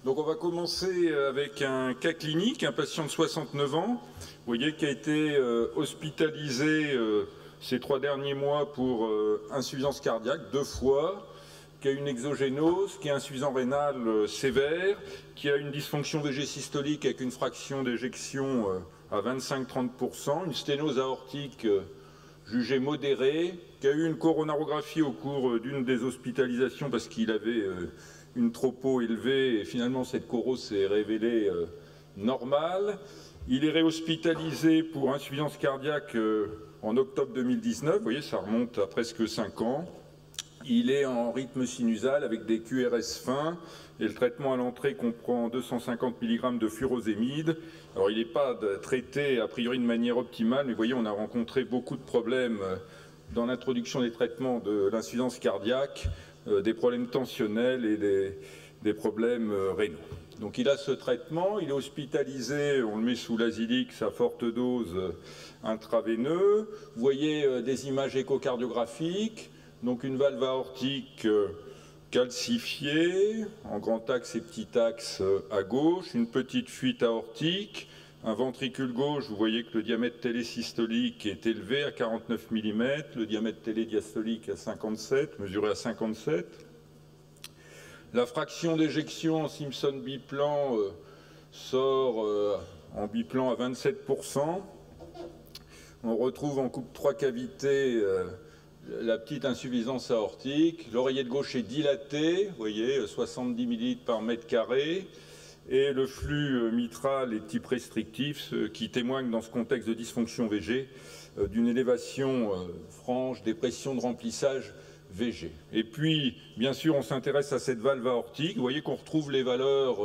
Donc on va commencer avec un cas clinique, un patient de 69 ans, vous voyez, qui a été hospitalisé ces 3 derniers mois pour insuffisance cardiaque 2 fois, qui a une exogénose, qui a insuffisance rénale sévère, qui a une dysfonction VG systolique avec une fraction d'éjection à 25-30%, une sténose aortique jugée modérée, qui a eu une coronarographie au cours d'une des hospitalisations parce qu'il avait une tropo élevée et finalement cette coro s'est révélée normale. Il est réhospitalisé pour insuffisance cardiaque en octobre 2019, vous voyez, ça remonte à presque 5 ans. Il est en rythme sinusal avec des QRS fins et le traitement à l'entrée comprend 250 mg de furosémide. Alors il n'est pas traité a priori de manière optimale, mais vous voyez, on a rencontré beaucoup de problèmes dans l'introduction des traitements de l'insuffisance cardiaque, des problèmes tensionnels et des problèmes rénaux. Donc il a ce traitement, il est hospitalisé, on le met sous l'Azilix à forte dose intraveineux. Vous voyez des images échocardiographiques, donc une valve aortique calcifiée, en grand axe et petit axe à gauche, une petite fuite aortique, un ventricule gauche, vous voyez que le diamètre télésystolique est élevé à 49 mm, le diamètre télédiastolique à 57, mesuré à 57. La fraction d'éjection en Simpson biplan sort en biplan à 27%. On retrouve en coupe 3 cavités la petite insuffisance aortique. L'oreillette gauche est dilatée, vous voyez, 70 ml par mètre carré. Et le flux mitral est type restrictif, ce qui témoigne dans ce contexte de dysfonction VG d'une élévation franche des pressions de remplissage VG. Et puis, bien sûr, on s'intéresse à cette valve aortique. Vous voyez qu'on retrouve les valeurs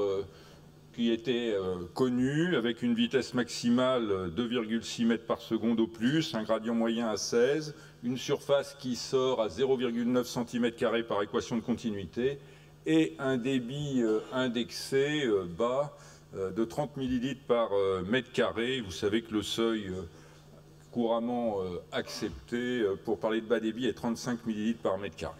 qui étaient connues, avec une vitesse maximale 2,6 mètres par seconde au plus, un gradient moyen à 16, une surface qui sort à 0,9 cm² par équation de continuité, et un débit indexé bas de 30 ml par mètre carré. Vous savez que le seuil couramment accepté pour parler de bas débit est 35 ml par mètre carré.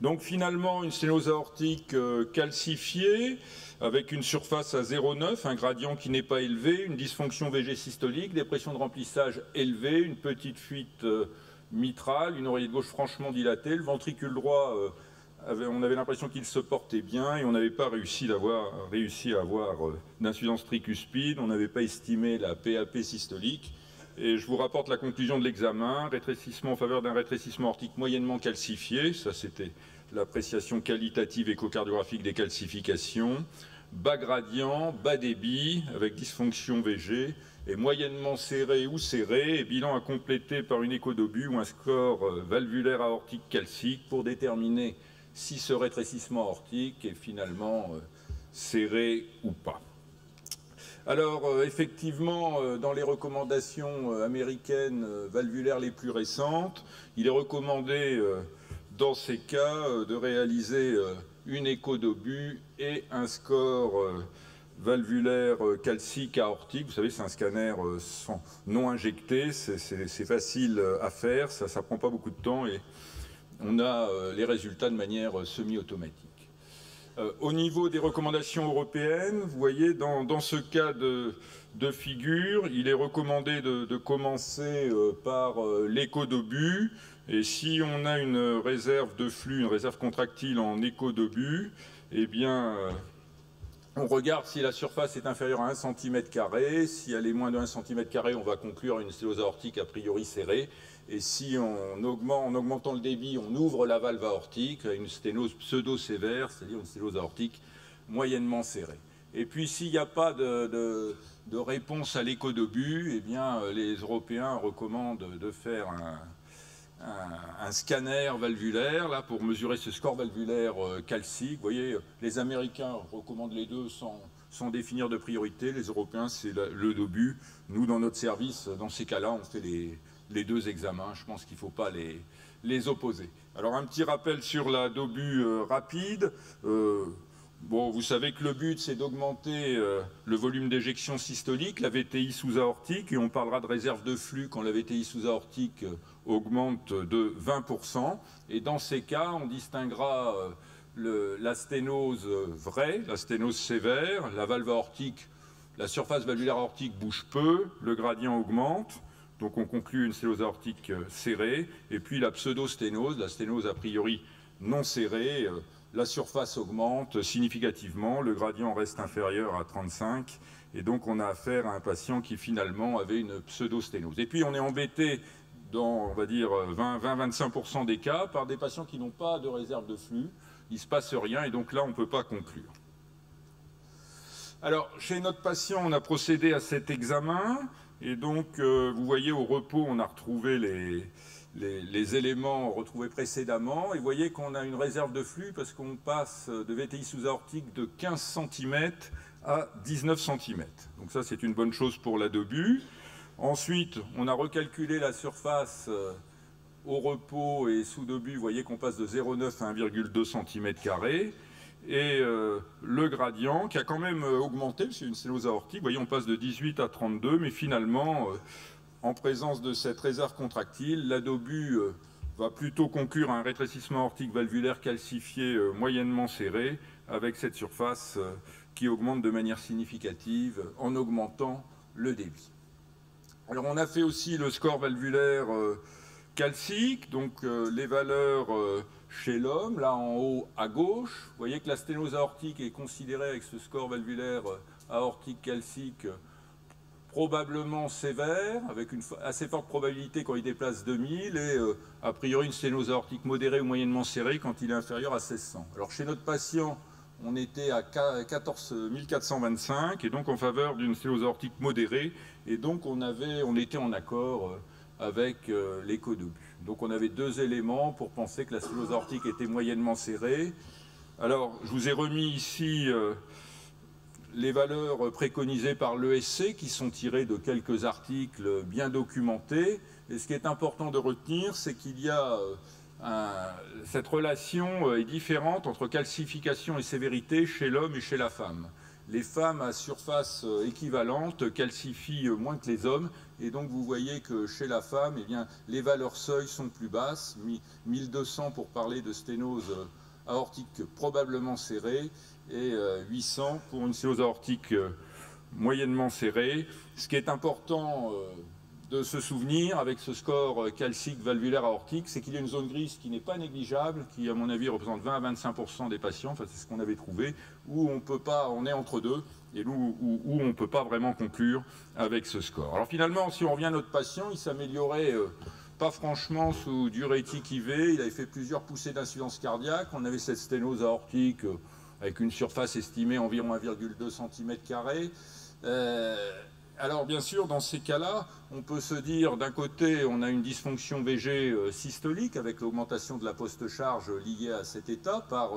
Donc finalement une sténose aortique calcifiée avec une surface à 0,9, un gradient qui n'est pas élevé, une dysfonction VG systolique, des pressions de remplissage élevées, une petite fuite mitrale, une oreillette gauche franchement dilatée, le ventricule droit on avait l'impression qu'il se portait bien et on n'avait pas réussi à avoir d'insuffisance tricuspide, on n'avait pas estimé la PAP systolique. Et je vous rapporte la conclusion de l'examen, rétrécissement en faveur d'un rétrécissement aortique moyennement calcifié, ça c'était l'appréciation qualitative échocardiographique des calcifications, bas gradient, bas débit avec dysfonction VG et moyennement serré ou serré, et bilan à compléter par une écho d'obus ou un score valvulaire aortique calcique pour déterminer si ce rétrécissement aortique est finalement serré ou pas. Alors, effectivement, dans les recommandations américaines valvulaires les plus récentes, il est recommandé, dans ces cas, de réaliser une écho d'obus et un score valvulaire calcique aortique. Vous savez, c'est un scanner non injecté, c'est facile à faire, ça ne prend pas beaucoup de temps et on a les résultats de manière semi-automatique. Au niveau des recommandations européennes, vous voyez, dans ce cas de figure, il est recommandé de commencer par l'écho d'obus. Et si on a une réserve de flux, une réserve contractile en écho d'obus, eh bien, on regarde si la surface est inférieure à 1 cm². Si elle est moins de 1 cm², on va conclure une sténose aortique a priori serrée. Et si en augmentant le débit, on ouvre la valve aortique à une sténose pseudo-sévère, c'est-à-dire une sténose aortique moyennement serrée. Et puis s'il n'y a pas de réponse à l'écho d'obus, eh bien les Européens recommandent de faire un scanner valvulaire là, pour mesurer ce score valvulaire calcique. Vous voyez, les Américains recommandent les deux sans définir de priorité. Les Européens, c'est le d'obus. Nous, dans notre service, dans ces cas-là, on fait les deux examens. Je pense qu'il ne faut pas les opposer. Alors, un petit rappel sur la d'obus rapide. Bon, vous savez que le but, c'est d'augmenter le volume d'éjection systolique, la VTI sous-aortique, et on parlera de réserve de flux quand la VTI sous-aortique augmente de 20%. Et dans ces cas, on distinguera la sténose vraie, la sténose sévère, la valve aortique, la surface valvulaire aortique bouge peu, le gradient augmente, donc on conclut une sténose aortique serrée, et puis la pseudo-sténose, la sténose a priori non serrée, la surface augmente significativement, le gradient reste inférieur à 35, et donc on a affaire à un patient qui finalement avait une pseudo-sténose. Et puis on est embêté dans, on va dire, 20-25% des cas par des patients qui n'ont pas de réserve de flux, il ne se passe rien, et donc là on ne peut pas conclure. Alors, chez notre patient, on a procédé à cet examen, et donc, vous voyez, au repos, on a retrouvé les éléments retrouvés précédemment, et vous voyez qu'on a une réserve de flux, parce qu'on passe de VTI sous-aortique de 15 cm à 19 cm. Donc ça, c'est une bonne chose pour la début. Ensuite, on a recalculé la surface au repos et sous début, vous voyez qu'on passe de 0,9 à 1,2 cm². Et le gradient qui a quand même augmenté, c'est une sténose aortique, vous voyez on passe de 18 à 32, mais finalement, en présence de cette réserve contractile, la DOBU va plutôt conclure à un rétrécissement aortique valvulaire calcifié moyennement serré, avec cette surface qui augmente de manière significative en augmentant le débit. Alors on a fait aussi le score valvulaire calcique, donc les valeurs chez l'homme, là en haut à gauche. Vous voyez que la sténose aortique est considérée avec ce score valvulaire aortique calcique probablement sévère, avec une assez forte probabilité quand il déplace 2000, et a priori une sténose aortique modérée ou moyennement serrée quand il est inférieur à 1600. Alors chez notre patient, on était à 14 425, et donc en faveur d'une sténose aortique modérée, et donc on était en accord avec l'écho DOBU. Donc on avait deux éléments pour penser que la sténose aortique était moyennement serrée. Alors je vous ai remis ici les valeurs préconisées par l'ESC qui sont tirées de quelques articles bien documentés. Et ce qui est important de retenir, c'est qu'il y a cette relation est différente entre calcification et sévérité chez l'homme et chez la femme. Les femmes à surface équivalente calcifient moins que les hommes, et donc vous voyez que chez la femme, eh bien, les valeurs seuil sont plus basses, 1200 pour parler de sténose aortique probablement serrée, et 800 pour une sténose aortique moyennement serrée. Ce qui est important de se souvenir avec ce score calcique valvulaire aortique, c'est qu'il y a une zone grise qui n'est pas négligeable, qui à mon avis représente 20 à 25% des patients, enfin c'est ce qu'on avait trouvé, où on peut pas, on est entre deux, et où on ne peut pas vraiment conclure avec ce score. Alors finalement, si on revient à notre patient, il s'améliorait pas franchement sous diurétique IV, il avait fait plusieurs poussées d'insuffisance cardiaque, on avait cette sténose aortique avec une surface estimée environ 1,2 cm². Alors bien sûr, dans ces cas-là, on peut se dire, d'un côté, on a une dysfonction VG systolique avec l'augmentation de la post-charge liée à cet état par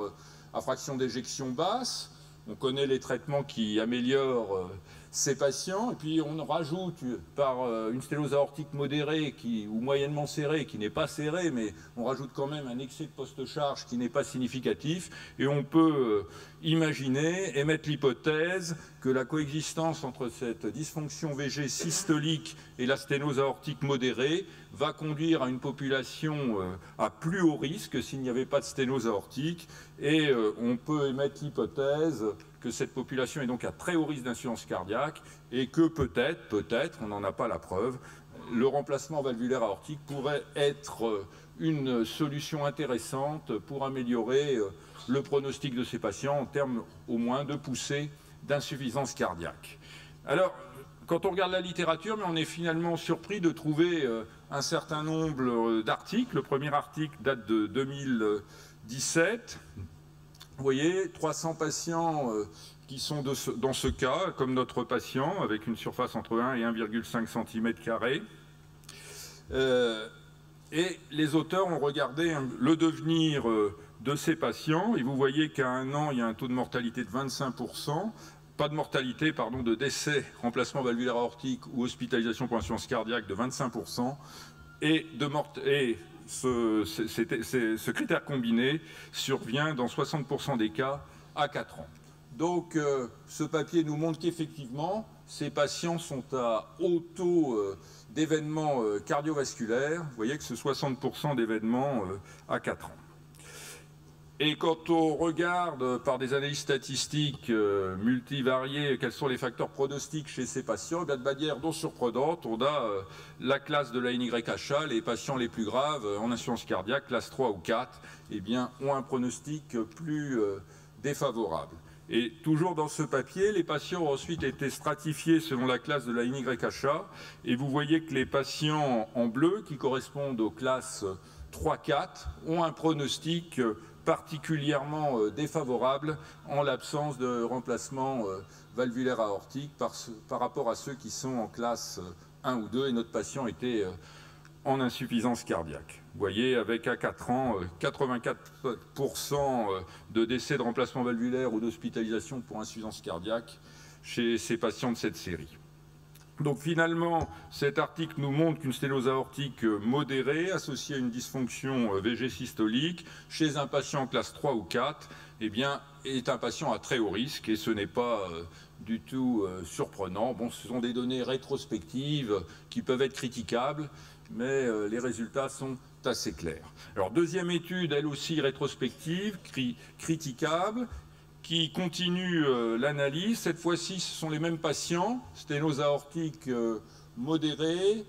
fraction d'éjection basse. On connaît les traitements qui améliorent ces patients. Et puis on rajoute par une sténose aortique modérée ou moyennement serrée, qui n'est pas serrée, mais on rajoute quand même un excès de post-charge qui n'est pas significatif. Et on peut imaginer, émettre l'hypothèse que la coexistence entre cette dysfonction VG systolique et la sténose aortique modérée va conduire à une population à plus haut risque s'il n'y avait pas de sténose aortique. Et on peut émettre l'hypothèse que cette population est donc à très haut risque d'insuffisance cardiaque et que peut-être, on n'en a pas la preuve, le remplacement valvulaire aortique pourrait être une solution intéressante pour améliorer le pronostic de ces patients en termes au moins de poussée d'insuffisance cardiaque. Alors, quand on regarde la littérature, mais on est finalement surpris de trouver un certain nombre d'articles. Le premier article date de 2017. Vous voyez, 300 patients qui sont dans ce cas, comme notre patient, avec une surface entre 1 et 1,5 cm². Et les auteurs ont regardé le devenir de ces patients, et vous voyez qu'à 1 an, il y a un taux de mortalité de 25%, pas de mortalité, pardon, de décès, remplacement valvulaire aortique ou hospitalisation pour insuffisance cardiaque de 25%, et ce critère combiné survient dans 60% des cas à 4 ans. Donc ce papier nous montre qu'effectivement, ces patients sont à haut taux d'événements cardiovasculaires. Vous voyez que c'est 60% d'événements à 4 ans. Et quand on regarde par des analyses statistiques multivariées quels sont les facteurs pronostiques chez ces patients, de manière non surprenante, on a la classe de la NYHA, les patients les plus graves en insuffisance cardiaque, classe 3 ou 4, eh bien, ont un pronostic plus défavorable. Et toujours dans ce papier, les patients ont ensuite été stratifiés selon la classe de la NYHA, et vous voyez que les patients en bleu, qui correspondent aux classes 3-4, ont un pronostic particulièrement défavorable en l'absence de remplacement valvulaire aortique par rapport à ceux qui sont en classe 1 ou 2, et notre patient était en insuffisance cardiaque. Vous voyez, avec à 4 ans, 84% de décès de remplacement valvulaire ou d'hospitalisation pour insuffisance cardiaque chez ces patients de cette série. Donc finalement, cet article nous montre qu'une sténose aortique modérée associée à une dysfonction VG systolique chez un patient classe 3 ou 4 eh bien, est un patient à très haut risque, et ce n'est pas du tout surprenant. Bon, ce sont des données rétrospectives qui peuvent être critiquables, mais les résultats sont assez clairs. Alors, deuxième étude, elle aussi rétrospective, critiquable, qui continue l'analyse. Cette fois-ci, ce sont les mêmes patients, sténose aortique modérée,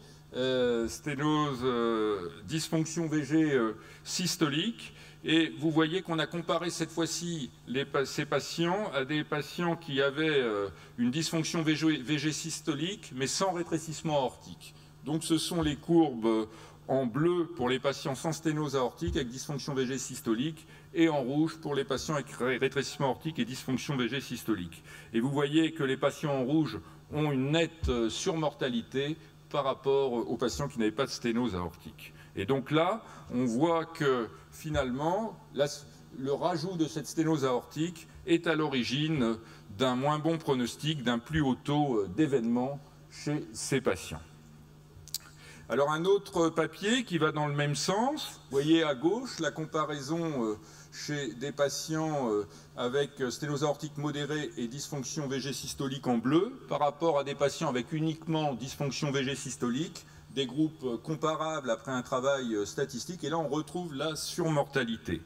dysfonction VG systolique. Et vous voyez qu'on a comparé cette fois-ci ces patients à des patients qui avaient une dysfonction VG systolique, mais sans rétrécissement aortique. Donc ce sont les courbes en bleu pour les patients sans sténose aortique avec dysfonction VG systolique, et en rouge pour les patients avec rétrécissement aortique et dysfonction VG systolique. Et vous voyez que les patients en rouge ont une nette surmortalité par rapport aux patients qui n'avaient pas de sténose aortique. Et donc là, on voit que finalement, le rajout de cette sténose aortique est à l'origine d'un moins bon pronostic, d'un plus haut taux d'événement chez ces patients. Alors un autre papier qui va dans le même sens, vous voyez à gauche la comparaison chez des patients avec sténose aortique modérée et dysfonction VG systolique en bleu par rapport à des patients avec uniquement dysfonction VG systolique, des groupes comparables après un travail statistique, et là on retrouve la surmortalité.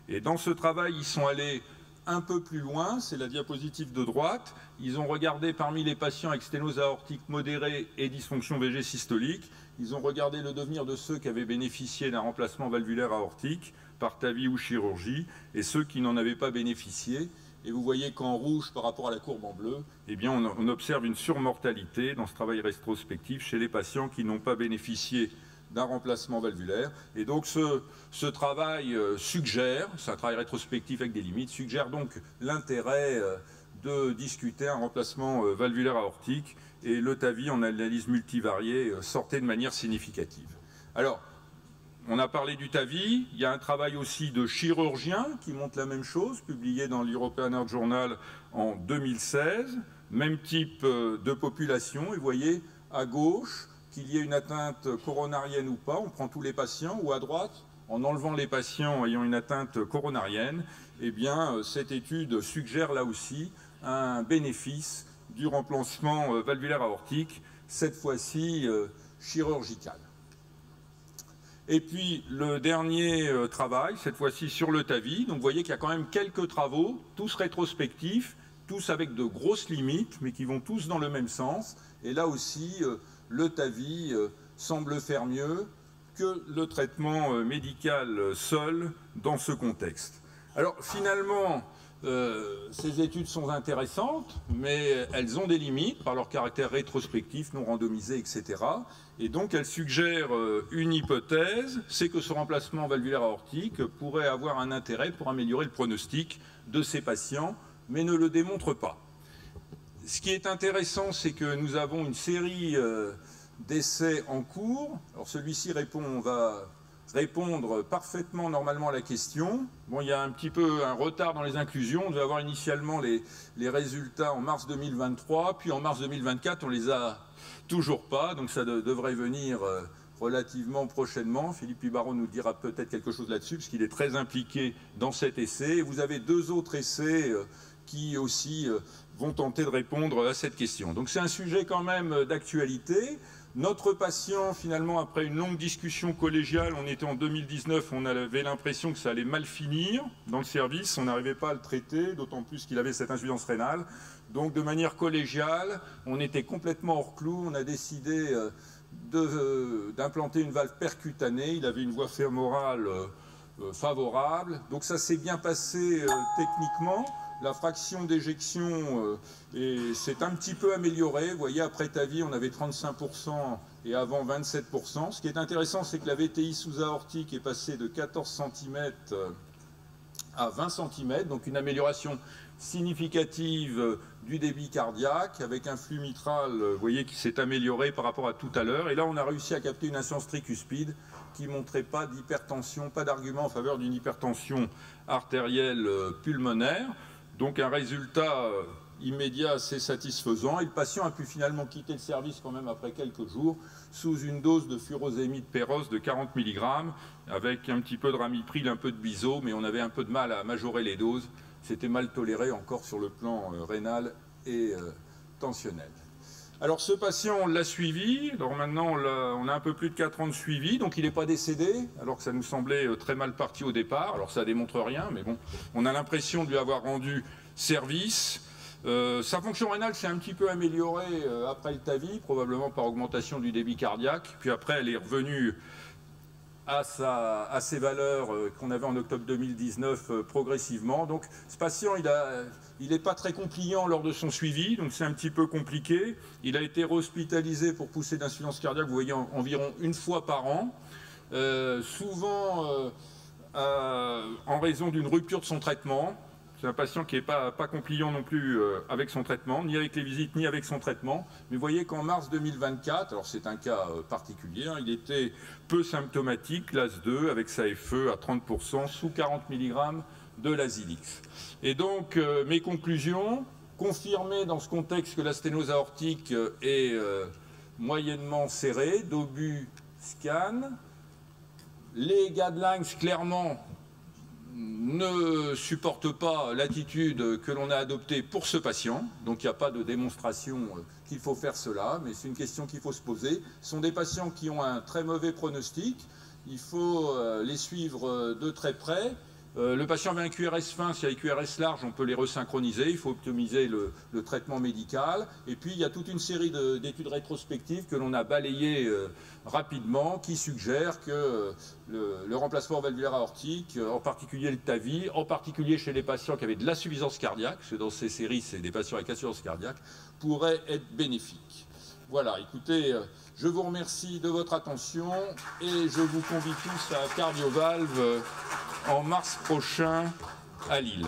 Et dans ce travail, ils sont allés un peu plus loin, c'est la diapositive de droite. Ils ont regardé parmi les patients avec sténose aortique modérée et dysfonction VG systolique, ils ont regardé le devenir de ceux qui avaient bénéficié d'un remplacement valvulaire aortique par TAVI ou chirurgie, et ceux qui n'en avaient pas bénéficié. Et vous voyez qu'en rouge, par rapport à la courbe en bleu, eh bien, on observe une surmortalité dans ce travail rétrospectif chez les patients qui n'ont pas bénéficié d'un remplacement valvulaire. Et donc ce travail suggère, c'est un travail rétrospectif avec des limites, suggère donc l'intérêt de discuter un remplacement valvulaire aortique, et le TAVI en analyse multivariée sortait de manière significative. Alors, on a parlé du TAVI, il y a un travail aussi de chirurgien qui montre la même chose, publié dans l'European Heart Journal en 2016, même type de population, et vous voyez à gauche qu'il y ait une atteinte coronarienne ou pas, on prend tous les patients, ou à droite, en enlevant les patients ayant une atteinte coronarienne, eh bien cette étude suggère là aussi un bénéfice du remplacement valvulaire aortique, cette fois-ci chirurgical. Et puis le dernier travail, cette fois-ci sur le TAVI. Donc vous voyez qu'il y a quand même quelques travaux, tous rétrospectifs, tous avec de grosses limites, mais qui vont tous dans le même sens. Et là aussi, le TAVI semble faire mieux que le traitement médical seul dans ce contexte. Alors finalement, ces études sont intéressantes, mais elles ont des limites par leur caractère rétrospectif, non randomisé, etc. Et donc elles suggèrent une hypothèse, c'est que ce remplacement valvulaire aortique pourrait avoir un intérêt pour améliorer le pronostic de ces patients, mais ne le démontre pas. Ce qui est intéressant, c'est que nous avons une série d'essais en cours. Alors celui-ci va répondre parfaitement normalement à la question. Bon, il y a un petit peu un retard dans les inclusions. On devait avoir initialement les résultats en mars 2023, puis en mars 2024, on les a toujours pas, donc ça devrait venir relativement prochainement. Philippe Pibarot nous dira peut-être quelque chose là-dessus, parce qu'il est très impliqué dans cet essai. Et vous avez deux autres essais qui aussi vont tenter de répondre à cette question. Donc c'est un sujet quand même d'actualité. Notre patient, finalement, après une longue discussion collégiale, on était en 2019, on avait l'impression que ça allait mal finir dans le service, on n'arrivait pas à le traiter, d'autant plus qu'il avait cette insuffisance rénale. Donc de manière collégiale, on était complètement hors clou, on a décidé d'implanter une valve percutanée, il avait une voie fémorale favorable, donc ça s'est bien passé techniquement. La fraction d'éjection s'est un petit peu améliorée. Vous voyez, après TAVI, on avait 35% et avant 27%. Ce qui est intéressant, c'est que la VTI sous-aortique est passée de 14 cm à 20 cm, donc une amélioration significative du débit cardiaque, avec un flux mitral, vous voyez, qui s'est amélioré par rapport à tout à l'heure. Et là, on a réussi à capter une insuffisance tricuspide qui ne montrait pas d'hypertension, pas d'argument en faveur d'une hypertension artérielle pulmonaire. Donc un résultat immédiat assez satisfaisant. Et le patient a pu finalement quitter le service quand même après quelques jours sous une dose de furosémide péros de 40 mg avec un petit peu de ramipril, un peu de biso, mais on avait un peu de mal à majorer les doses. C'était mal toléré encore sur le plan rénal et tensionnel. Alors ce patient, on l'a suivi. Alors maintenant, on a un peu plus de 4 ans de suivi, donc il n'est pas décédé, alors que ça nous semblait très mal parti au départ. Alors ça ne démontre rien, mais bon, on a l'impression de lui avoir rendu service. Sa fonction rénale s'est un petit peu améliorée après le TAVI, probablement par augmentation du débit cardiaque. Puis après, elle est revenue à ses valeurs qu'on avait en octobre 2019 progressivement. Donc ce patient, il n'est pas très compliant lors de son suivi, donc c'est un petit peu compliqué. Il a été hospitalisé pour poussée d'insuffisance cardiaque, vous voyez, environ une fois par an, souvent en raison d'une rupture de son traitement. C'est un patient qui n'est pas compliant non plus avec son traitement, ni avec les visites, ni avec son traitement. Mais vous voyez qu'en mars 2024, alors c'est un cas particulier, hein, il était peu symptomatique, classe 2, avec sa FE à 30%, sous 40 mg de l'Azilix. Et donc, mes conclusions, confirmer dans ce contexte que la sténose aortique est moyennement serrée, d'obus scan. Les guidelines, clairement, ne supporte pas l'attitude que l'on a adoptée pour ce patient. Donc il n'y a pas de démonstration qu'il faut faire cela, mais c'est une question qu'il faut se poser. Ce sont des patients qui ont un très mauvais pronostic. Il faut les suivre de très près. Le patient avait un QRS fin, s'il y a un QRS large, on peut les resynchroniser, il faut optimiser le traitement médical. Et puis il y a toute une série d'études rétrospectives que l'on a balayées rapidement, qui suggèrent que le remplacement valvulaire aortique, en particulier le TAVI, en particulier chez les patients qui avaient de l'insuffisance cardiaque, parce que dans ces séries c'est des patients avec insuffisance cardiaque, pourrait être bénéfique. Voilà, écoutez, je vous remercie de votre attention et je vous convie tous à Cardiovalve en mars prochain à Lille.